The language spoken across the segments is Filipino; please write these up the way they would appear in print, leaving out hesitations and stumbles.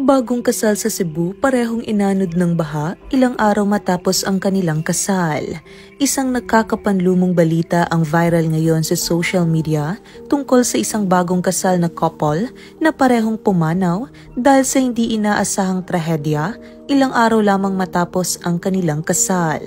Bagong kasal sa Cebu, parehong inanod ng baha ilang araw matapos ang kanilang kasal. Isang nagkakapanlumong balita ang viral ngayon sa social media tungkol sa isang bagong kasal na couple na parehong pumanaw dahil sa hindi inaasahang trahedya ilang araw lamang matapos ang kanilang kasal.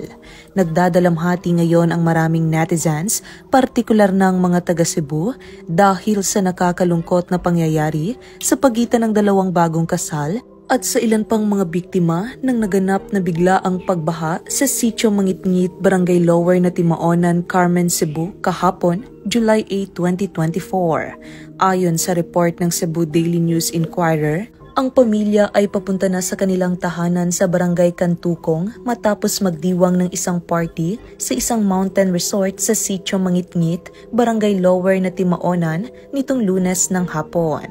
Nagdadalamhati ngayon ang maraming netizens, partikular ng mga taga Cebu, dahil sa nakakalungkot na pangyayari sa pagitan ng dalawang bagong kasal at sa ilan pang mga biktima ng naganap na biglaang pagbaha sa Sitio Mangitngit, Barangay Lower na Timaonan, Carmen, Cebu kahapon, July 8, 2024. Ayon sa report ng Cebu Daily News Inquirer, ang pamilya ay papunta na sa kanilang tahanan sa Barangay Cantucong matapos magdiwang ng isang party sa isang mountain resort sa Sitio Mangitngit, Barangay Lower na Timaonan nitong Lunes ng hapon.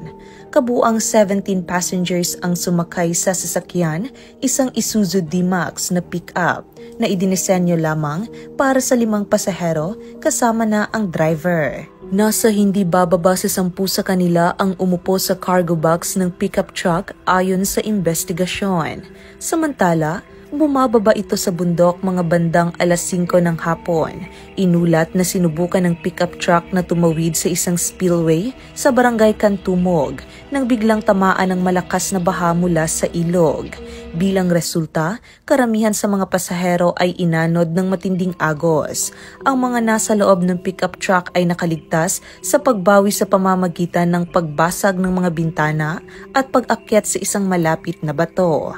Kabuang 17 passengers ang sumakay sa sasakyan, isang Isuzu D-Max na pick-up na idinisenyo lamang para sa 5 pasahero kasama na ang driver. Nasa hindi bababa sa 10 sa kanila ang umupo sa cargo box ng pickup truck ayon sa investigasyon. Samantala, bumababa ito sa bundok mga bandang alas 5 ng hapon. Inulat na sinubukan ng pickup truck na tumawid sa isang spillway sa Barangay Cantumog nang biglang tamaan ng malakas na baha mula sa ilog. Bilang resulta, karamihan sa mga pasahero ay inanod ng matinding agos. Ang mga nasa loob ng pickup truck ay nakaligtas sa pagbawi sa pamamagitan ng pagbasag ng mga bintana at pag-akyat sa isang malapit na bato.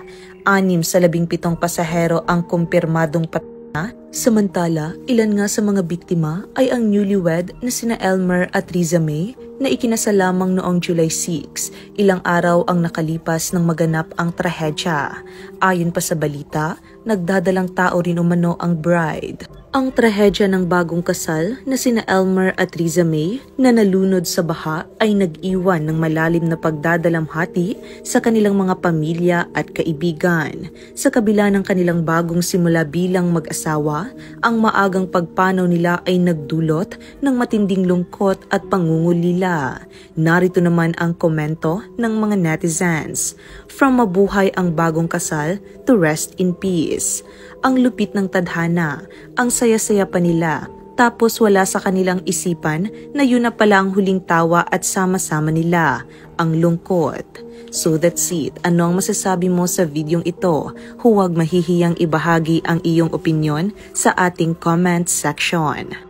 6 sa 17 pasahero ang kumpirmadong patay. Samantala, ilan nga sa mga biktima ay ang newlywed na sina Elmer at Riza May na ikinasal lamang noong July 6, ilang araw ang nakalipas nang maganap ang trahedya. Ayon pa sa balita, nagdadalang tao rin umano ang bride. Ang trahedya ng bagong kasal na sina Elmer at Riza May na nalunod sa baha ay nag-iwan ng malalim na pagdadalamhati sa kanilang mga pamilya at kaibigan. Sa kabila ng kanilang bagong simula bilang mag-asawa, ang maagang pagpanaw nila ay nagdulot ng matinding lungkot at pangungulila. Narito naman ang komento ng mga netizens. From mabuhay ang bagong kasal to rest in peace. Ang lupit ng tadhana, ang saya-saya pa nila, tapos wala sa kanilang isipan na yun na pala ang huling tawa at sama-sama nila, ang lungkot. So that's it. Ano ang masasabi mo sa videong ito? Huwag mahihiyang ibahagi ang iyong opinyon sa ating comment section.